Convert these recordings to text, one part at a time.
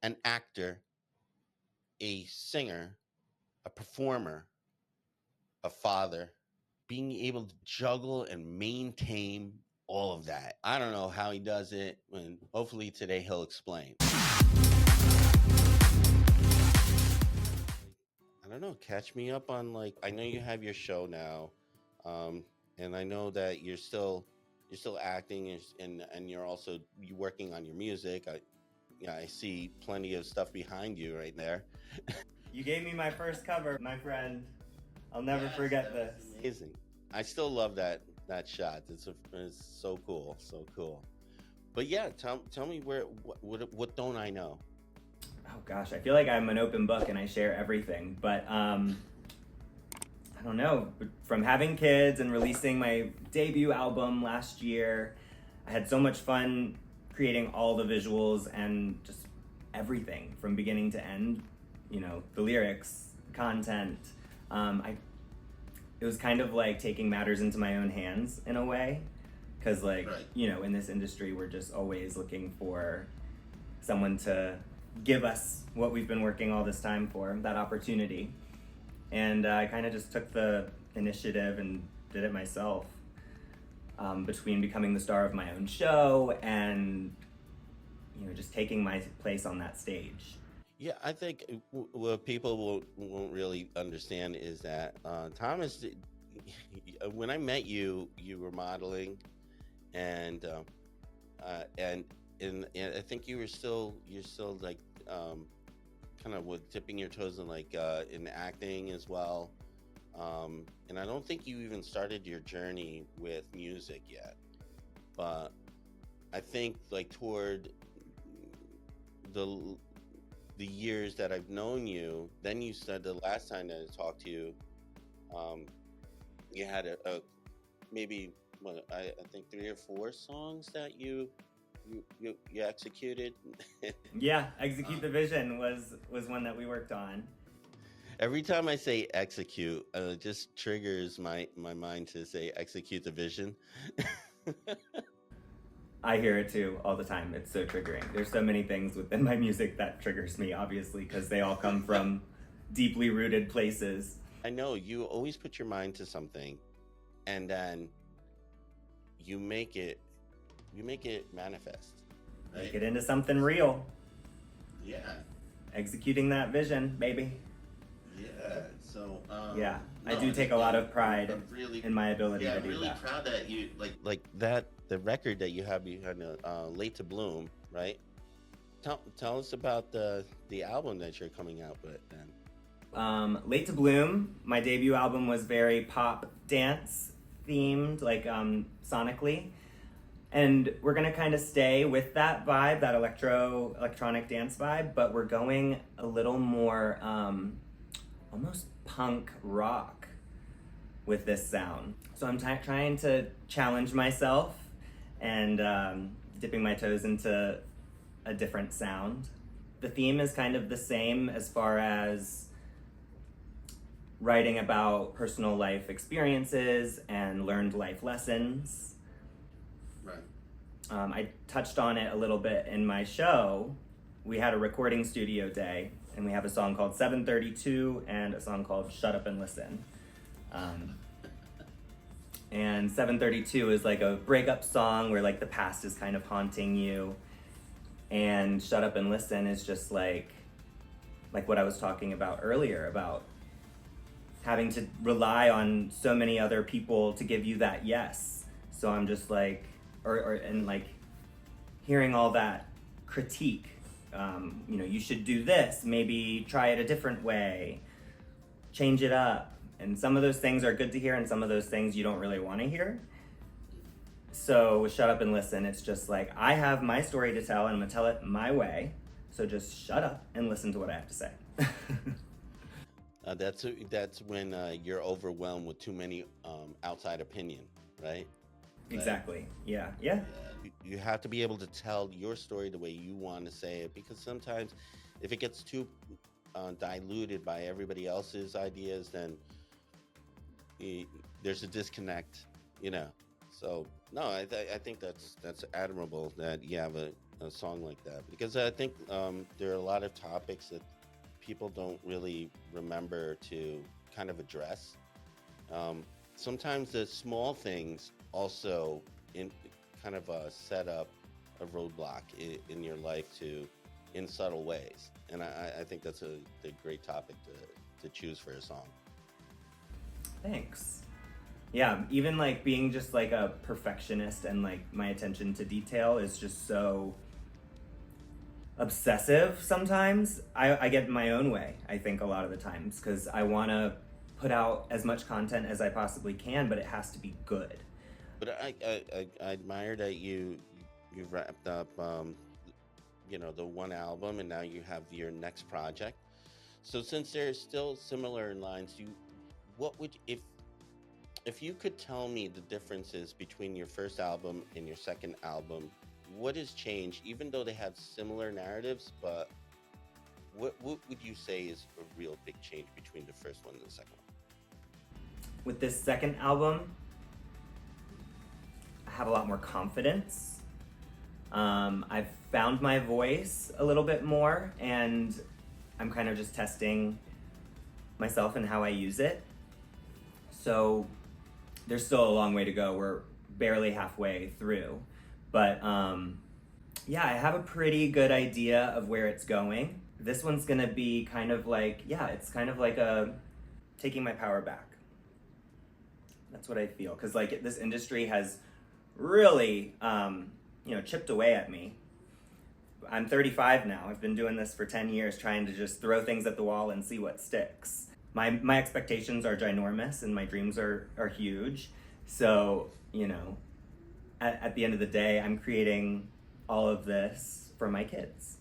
an actor, a singer, a performer, a father, being able to juggle and maintain all of that. I don't know how he does it, and hopefully today he'll explain. I don't know. Catch me up on, like, I know you have your show now, um, and I know that you're still acting, and you're working on your music. I see plenty of stuff behind you right there. You gave me my first cover, my friend. I'll never forget this. Amazing. I still love that shot. It's so cool, so cool. But yeah, tell me what don't I know? Oh gosh, I feel like I'm an open book and I share everything. But I don't know. From having kids and releasing my debut album last year, I had so much fun creating all the visuals and just everything from beginning to end. You know, the lyrics, content. It was kind of like taking matters into my own hands in a way, because like, Right. you know, in this industry we're just always looking for someone to give us what we've been working all this time for, that opportunity. And I kind of just took the initiative and did it myself, between becoming the star of my own show and, you know, just taking my place on that stage. Yeah, I think what people won't really understand is that Thomas, when I met you, you were modeling, and and and I think you're still like kind of with dipping your toes in, like, in acting as well. And I don't think you even started your journey with music yet, but I think, like, toward the the years that I've known you, then you said the last time that I talked to you, um, you had a maybe, what, I think 3 or 4 songs that you executed. Yeah, Execute the Vision was one that we worked on. Every time I say execute, it just triggers my mind to say execute the vision. I hear it too all the time. It's so triggering. There's so many things within my music that triggers me, obviously, because they all come from deeply rooted places. I know you always put your mind to something, and then you make it manifest. Make it into something real. Yeah. Executing that vision, baby. Yeah. So Yeah, I do take a lot of pride in my ability to I'm do really that. proud that you like that the record that you have behind Late to Bloom, right? Tell us about the album that you're coming out with then. Late to Bloom, my debut album, was very pop dance themed, like sonically. And we're gonna kind of stay with that vibe, that electronic dance vibe, but we're going a little more almost punk rock with this sound. So I'm trying to challenge myself and dipping my toes into a different sound. The theme is kind of the same as far as writing about personal life experiences and learned life lessons. Right. I touched on it a little bit in my show. We had a recording studio day, and we have a song called 732 and a song called Shut Up and Listen. And 732 is like a breakup song where, like, the past is kind of haunting you. And Shut Up and Listen is just like what I was talking about earlier, about having to rely on so many other people to give you that yes. So I'm just like, and like hearing all that critique, you know, you should do this, maybe try it a different way, change it up. And some of those things are good to hear, and some of those things you don't really want to hear. So with Shut Up and Listen, it's just like, I have my story to tell, and I'm gonna tell it my way. So just shut up and listen to what I have to say. That's when you're overwhelmed with too many outside opinion, right? Exactly. Yeah. Yeah. You have to be able to tell your story the way you want to say it, because sometimes if it gets too diluted by everybody else's ideas, then there's a disconnect, you know. So no, I think that's admirable that you have a song like that, because I think there are a lot of topics that people don't really remember to kind of address. Um, Sometimes the small things also in kind of set up a roadblock in your life to in subtle ways, and I think that's a great topic to choose for a song. Thanks. Yeah, even like being just like a perfectionist and like my attention to detail is just so obsessive sometimes. I get in my own way, I think, a lot of the times, because I want to put out as much content as I possibly can, but it has to be good. But I admire that you've wrapped up the one album, and now you have your next project. So since they're still similar in lines, what would if you could tell me the differences between your first album and your second album, what has changed, even though they have similar narratives, but what would you say is a real big change between the first one and the second one? With this second album, I have a lot more confidence. I've found my voice a little bit more, and I'm kind of just testing myself and how I use it. So there's still a long way to go. We're barely halfway through. But yeah, I have a pretty good idea of where it's going. This one's gonna be kind of like, it's kind of like a taking my power back. That's what I feel. Because like this industry has really, chipped away at me. I'm 35 now. I've been doing this for 10 years, trying to just throw things at the wall and see what sticks. My expectations are ginormous and my dreams are huge. So, at the end of the day, I'm creating all of this for my kids,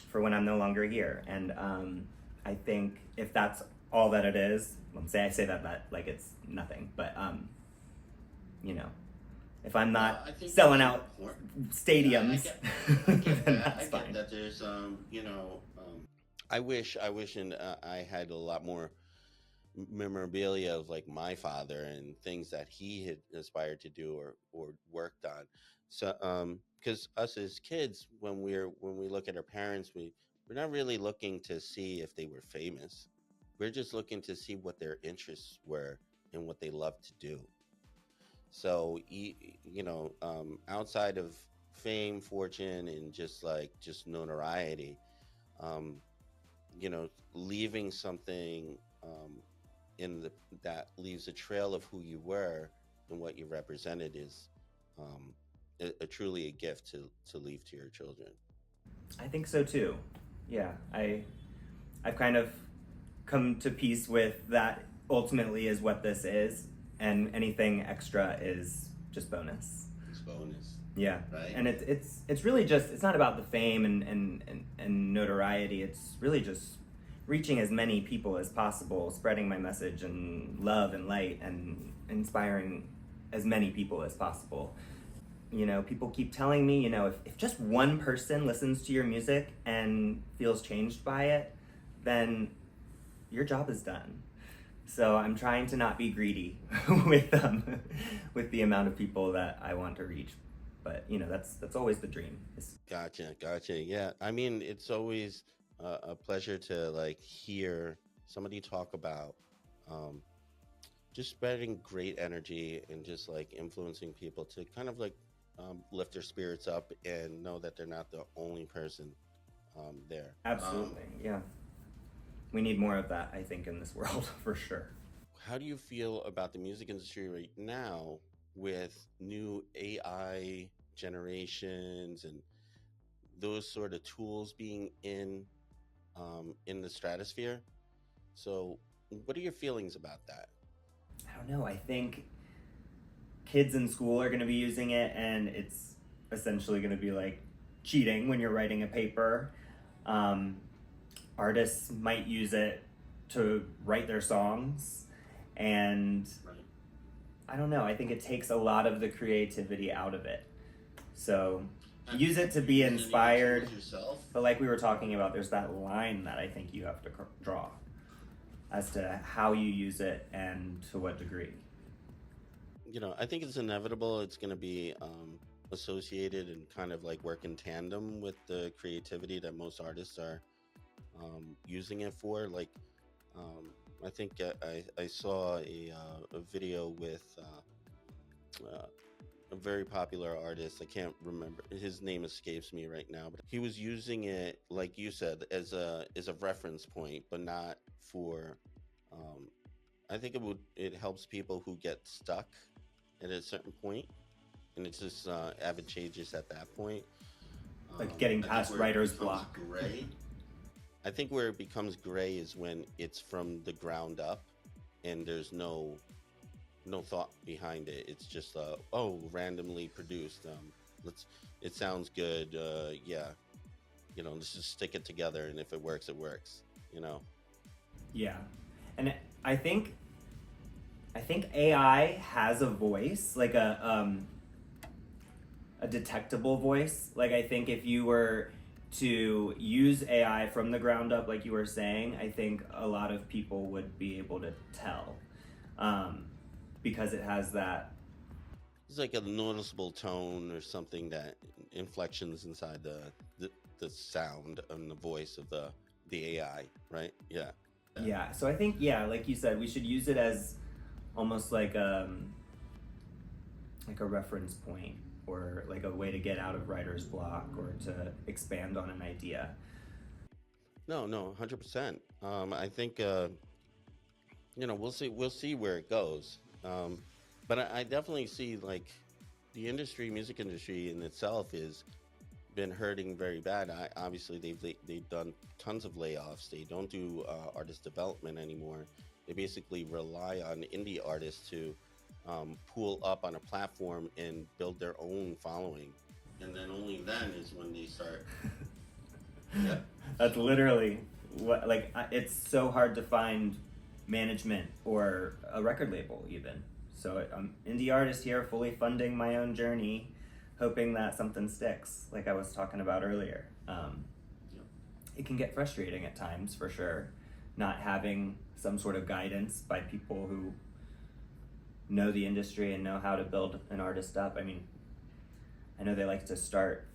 for when I'm no longer here. And I think if that's all that it is, I say that like it's nothing, but if I'm not selling out stadiums, then that's fine. I get that there's I wish and I had a lot more memorabilia of like my father and things that he had aspired to do or worked on. So because us as kids, when we look at our parents, we're not really looking to see if they were famous. We're just looking to see what their interests were and what they loved to do. So outside of fame, fortune, and just notoriety, leaving something that leaves a trail of who you were and what you represented is truly a gift to leave to your children. I think so too. Yeah, I've kind of come to peace with that. Ultimately, is what this is, and anything extra is just bonus. It's bonus. Yeah, right. And it's really just, it's not about the fame and notoriety. It's really just reaching as many people as possible, spreading my message and love and light, and inspiring as many people as possible. People keep telling me, if just one person listens to your music and feels changed by it, then your job is done. So I'm trying to not be greedy with the amount of people that I want to reach. But that's always the dream. Gotcha. Yeah, I mean, it's always a pleasure to hear somebody talk about just spreading great energy and just influencing people to kind of lift their spirits up and know that they're not the only person there. Absolutely, yeah. We need more of that, I think, in this world, for sure. How do you feel about the music industry right now with new AI generations and those sort of tools being in the stratosphere? So what are your feelings about that? I don't know. I think kids in school are going to be using it, and it's essentially going to be like cheating when you're writing a paper. Artists might use it to write their songs, and I don't know. I think it takes a lot of the creativity out of it. So use it to be inspired, but like we were talking about, there's that line that I think you have to draw as to how you use it and to what degree. I think it's inevitable. It's going to be associated and kind of like work in tandem with the creativity that most artists are using it for. Like, I think I saw a video with a very popular artist. I can't remember his name, escapes me right now, but he was using it, like you said, as a reference point, but not for. I think it helps people who get stuck at a certain point, and it's just advantageous at that point. Like getting past writer's block. Gray. I think where it becomes gray is when it's from the ground up, and there's no thought behind it. It's just randomly produced. It sounds good. Yeah, let's just stick it together, and if it works, it works. Yeah, and I think AI has a voice, like a detectable voice. Like, I think if you were to use AI from the ground up, like you were saying, I think a lot of people would be able to tell, because it has that. It's like a noticeable tone or something, that inflections inside the sound and the voice of the AI, right? Yeah. Yeah. So I think, yeah, like you said, we should use it as almost like a reference point, or like a way to get out of writer's block, or to expand on an idea. No, 100%. I think we'll see where it goes. But I definitely see, like, the music industry in itself is been hurting very bad. Obviously they've done tons of layoffs. They don't do artist development anymore. They basically rely on indie artists to pool up on a platform and build their own following, and then only then is when they start. Yeah. That's literally what, like, it's so hard to find management or a record label even. So I'm indie artist here, fully funding my own journey, hoping that something sticks, like I was talking about earlier. It can get frustrating at times, for sure, not having some sort of guidance by people who know the industry and know how to build an artist up. I mean, I know they like to start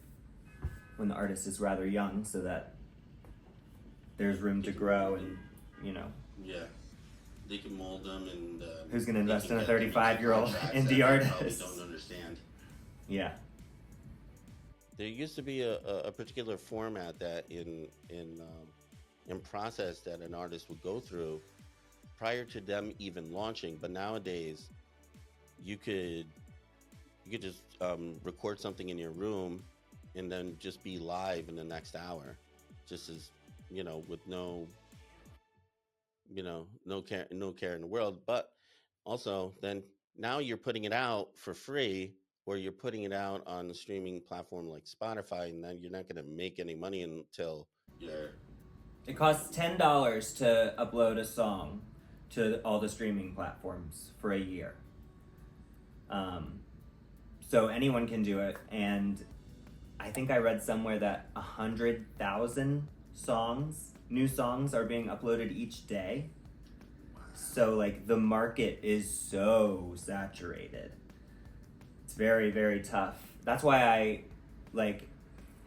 when the artist is rather young, so that there's room to grow, and Yeah, they can mold them, and who's going to invest in a 35-year-old indie artist? Probably don't understand. Yeah. There used to be a particular format that in process that an artist would go through prior to them even launching, but nowadays you could just record something in your room and then just be live in the next hour, just as with no care in the world. But also, then now you're putting it out for free, or you're putting it out on a streaming platform like Spotify, and then you're not going to make any money until it costs $10 to upload a song to all the streaming platforms for a year. So anyone can do it, and I think I read somewhere that 100,000 new songs are being uploaded each day. So, like, the market is so saturated. It's very, very tough. That's why I, like,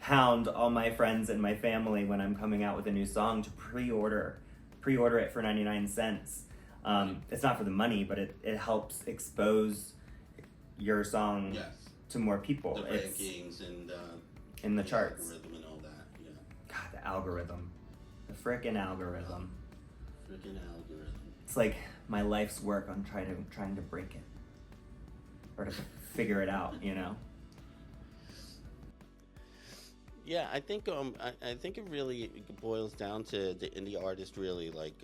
hound all my friends and my family when I'm coming out with a new song to pre-order it for 99 cents. It's not for the money, but it helps expose your song to more people. The rankings and in the charts. Algorithm and all that. Yeah. God, the algorithm. The frickin' algorithm. Frickin' algorithm. It's like my life's work on trying to break it. Or to figure it out, Yeah, I think I think it really boils down to the indie artist really, like,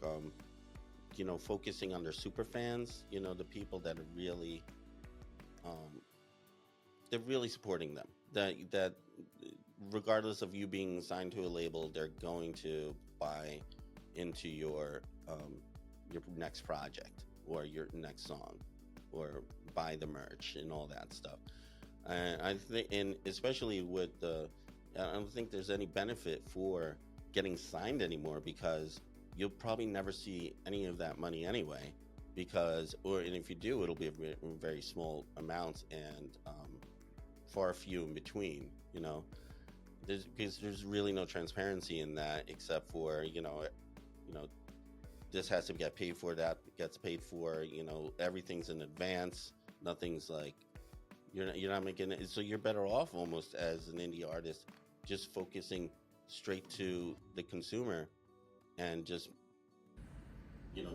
focusing on their super fans, the people that are really they're really supporting them. That regardless of you being signed to a label, they're going to buy into your next project or your next song, or buy the merch and all that stuff. And I think, and especially with I don't think there's any benefit for getting signed anymore, because you'll probably never see any of that money anyway, and if you do, it'll be very small amounts, and far few in between, because there's really no transparency in that, except for, this has to get paid for, that gets paid for, everything's in advance. Nothing's like, you're not making it. So you're better off almost as an indie artist, just focusing straight to the consumer and just,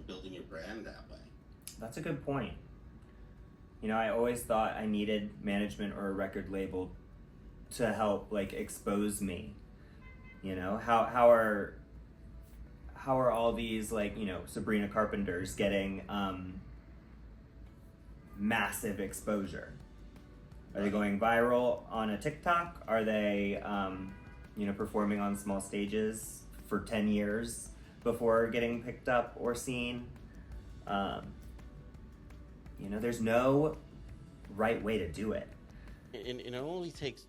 building your brand that way. That's a good point. I always thought I needed management or a record label to help like expose me. How are all these like, Sabrina Carpenters getting massive exposure? Are they going viral on a TikTok? Are they performing on small stages for 10 years before getting picked up or seen? There's no right way to do it. And it only takes,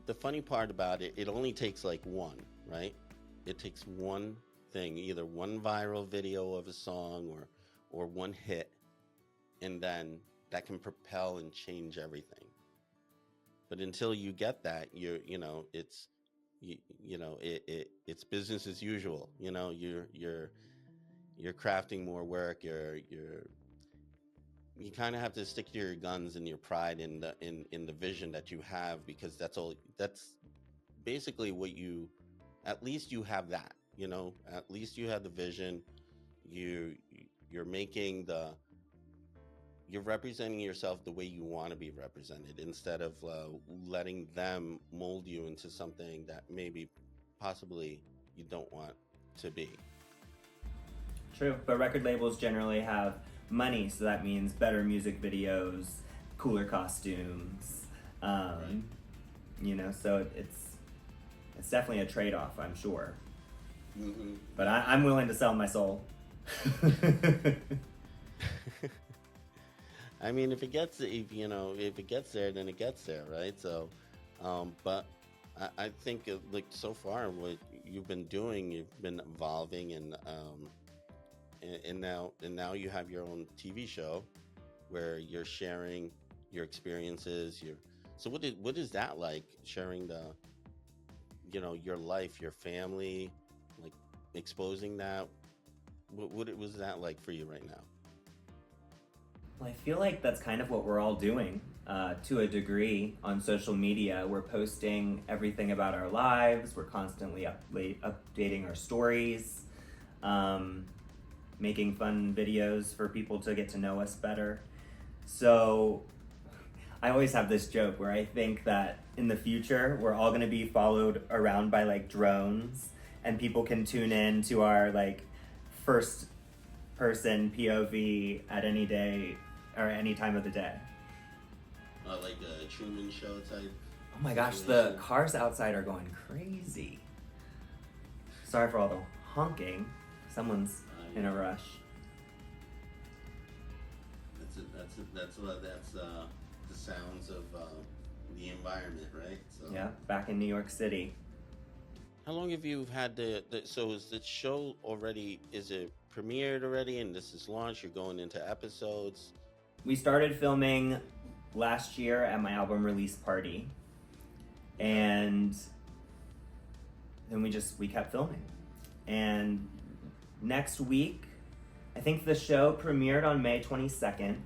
the funny part about it, it only takes like one, right? It takes one thing, either one viral video of a song or one hit, and then that can propel and change everything. But until you get that, it's business as usual. You're crafting more work. You kind of have to stick to your guns and your pride in the vision that you have, because that's basically what at least you have that, at least you have the vision. You're representing yourself the way you want to be represented, instead of letting them mold you into something that maybe possibly you don't want to be. True, but record labels generally have money, so that means better music videos, cooler costumes, Right. So it's definitely a trade-off, I'm sure. Mm-hmm. But I'm willing to sell my soul. I mean, if it gets there, then it gets there, right? So, but I think like so far, what you've been doing, you've been evolving, and now you have your own TV show where you're sharing your experiences. So what is that like, sharing your life, your family, like exposing that? What was that like for you right now? Well, I feel like that's kind of what we're all doing to a degree on social media. We're posting everything about our lives. We're constantly updating our stories, making fun videos for people to get to know us better. So I always have this joke where I think that in the future, we're all going to be followed around by like drones, and people can tune in to our like first person POV at any day or any time of the day. Like a Truman Show type. Oh my gosh, the cars outside are going crazy. Sorry for all the honking. Someone's in a rush. That's the sounds of the environment, right? So. Yeah, back in New York City. How long have you had so is the show already, is it premiered already and this is launched? You're going into episodes? We started filming last year at my album release party, and then we kept filming. And next week, I think the show premiered on May 22nd.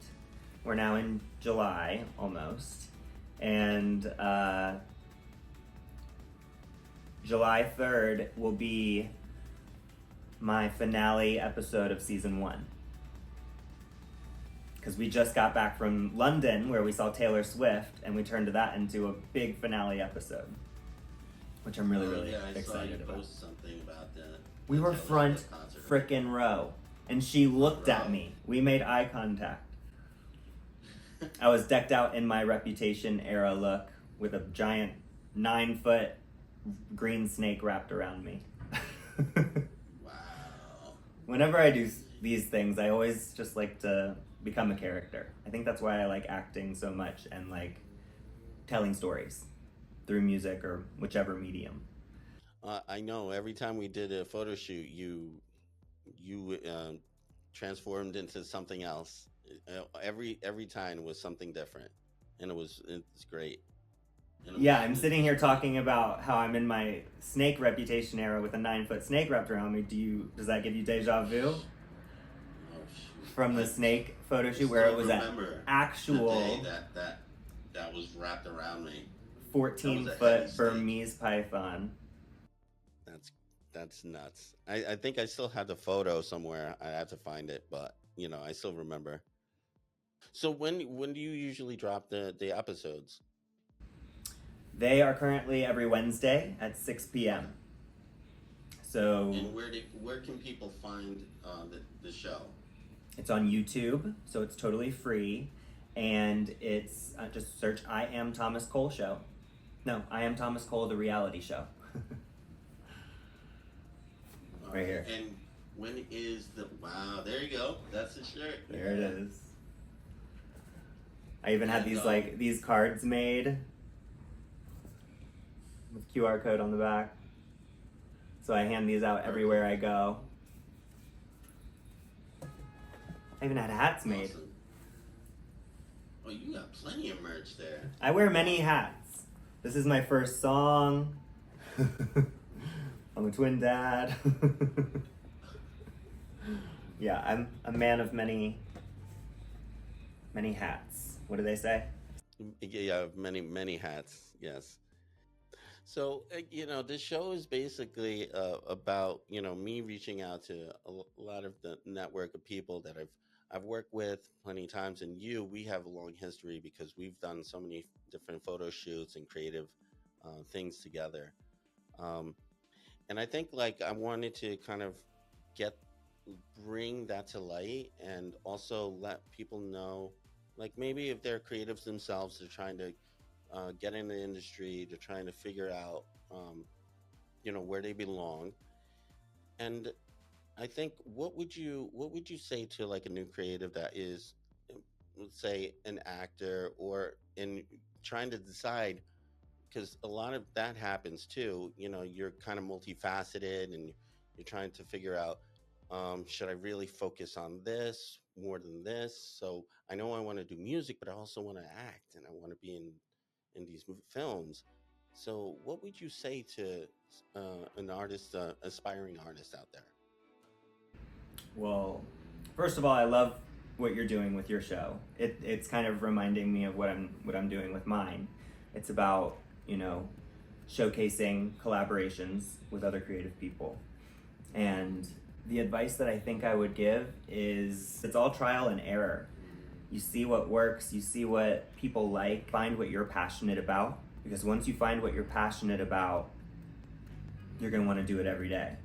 We're now in July almost, and July 3rd will be my finale episode of season 1. Because we just got back from London where we saw Taylor Swift, and we turned that into a big finale episode, which I'm really excited about. Post something about that. We were front frickin' row, and she looked at me. We made eye contact. I was decked out in my Reputation era look with a giant 9-foot green snake wrapped around me. Wow. Whenever I do these things, I always just like to become a character. I think that's why I like acting so much and like telling stories through music or whichever medium. I know every time we did a photo shoot, you transformed into something else. Every time was something different, and it's great. Yeah, I'm sitting here talking about how I'm in my snake reputation era with a 9-foot snake wrapped around me. Does that give you deja vu? Oh, shoot. From the snake photo shoot where it was an actual that was wrapped around me. 14-foot Burmese python. That's nuts. I think I still have the photo somewhere. I have to find it, but I still remember. So when do you usually drop the episodes? They are currently every Wednesday at 6 p.m. So. And where can people find the show? It's on YouTube, so it's totally free, and it's just search "I Am Thomas Cole Show." No, "I Am Thomas Cole, the reality show." Right here. And when is wow? There you go. That's the shirt. There it is. I even had these cards made with QR code on the back, so I hand these out everywhere I go. I even had hats made. Awesome. Oh, you got plenty of merch there. I wear many hats. This is my first song. I'm a twin dad. Yeah, I'm a man of many hats. What do they say? Yeah, many hats. Yes. So this show is basically about me reaching out to a lot of the network of people that I've worked with plenty of times, and we have a long history because we've done so many different photo shoots and creative things together. And I think I wanted to kind of bring that to light, and also let people know, maybe if they're creatives themselves, they're trying to get in the industry, they're trying to figure out, where they belong. And I think, what would you say to a new creative that is, let's say, an actor, or in trying to decide, because a lot of that happens too. You're kind of multifaceted, and you're trying to figure out, should I really focus on this more than this? So I know I want to do music, but I also want to act, and I want to be in these films. So what would you say to an artist, aspiring artist out there? Well, first of all, I love what you're doing with your show. It's kind of reminding me of what I'm doing with mine. It's about, showcasing collaborations with other creative people. And the advice that I think I would give is, it's all trial and error. You see what works, you see what people like, find what you're passionate about, because once you find what you're passionate about, you're going to want to do it every day.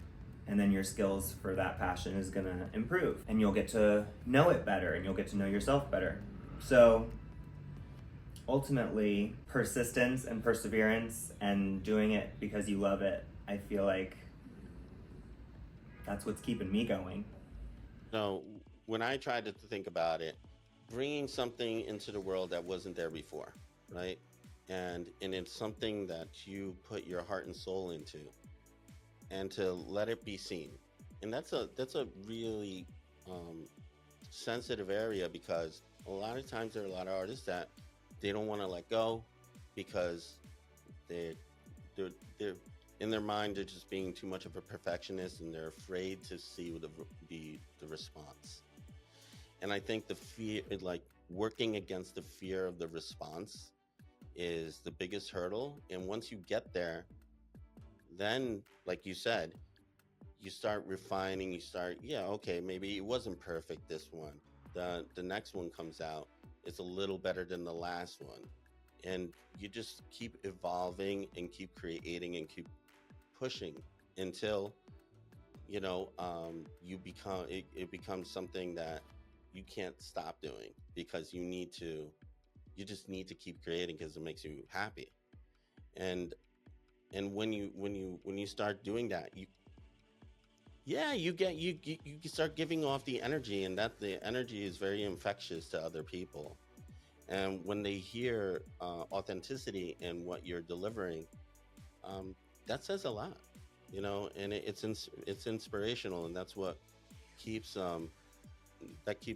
And then your skills for that passion is going to improve, and you'll get to know it better, and you'll get to know yourself better. So ultimately, persistence and perseverance and doing it because you love it, I feel like that's what's keeping me going. So when I tried to think about it, bringing something into the world that wasn't there before, right? And it's something that you put your heart and soul into, and to let it be seen. And that's a really sensitive area, because a lot of times there are a lot of artists that they don't want to let go, because they're in their mind, they're just being too much of a perfectionist, and they're afraid to see the response. And I think the fear, working against the fear of the response, is the biggest hurdle. And once you get there, then, like you said, you start refining, okay, maybe it wasn't perfect, this one. The next one comes out, it's a little better than the last one. And you just keep evolving, and keep creating, and keep pushing until, you become, it becomes something that you can't stop doing, because you just need to keep creating, because it makes you happy. And when you start doing that, you start giving off the energy, and that the energy is very infectious to other people. And when they hear authenticity in what you're delivering, that says a lot, and it's inspirational, and that's what keeps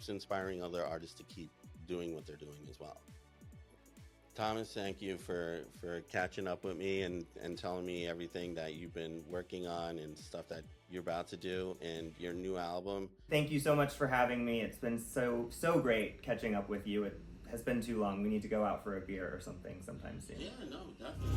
inspiring other artists to keep doing what they're doing as well. Thomas, thank you for catching up with me and telling me everything that you've been working on and stuff that you're about to do and your new album. Thank you so much for having me. It's been so great catching up with you. It has been too long. We need to go out for a beer or something sometime soon. Yeah, no, definitely.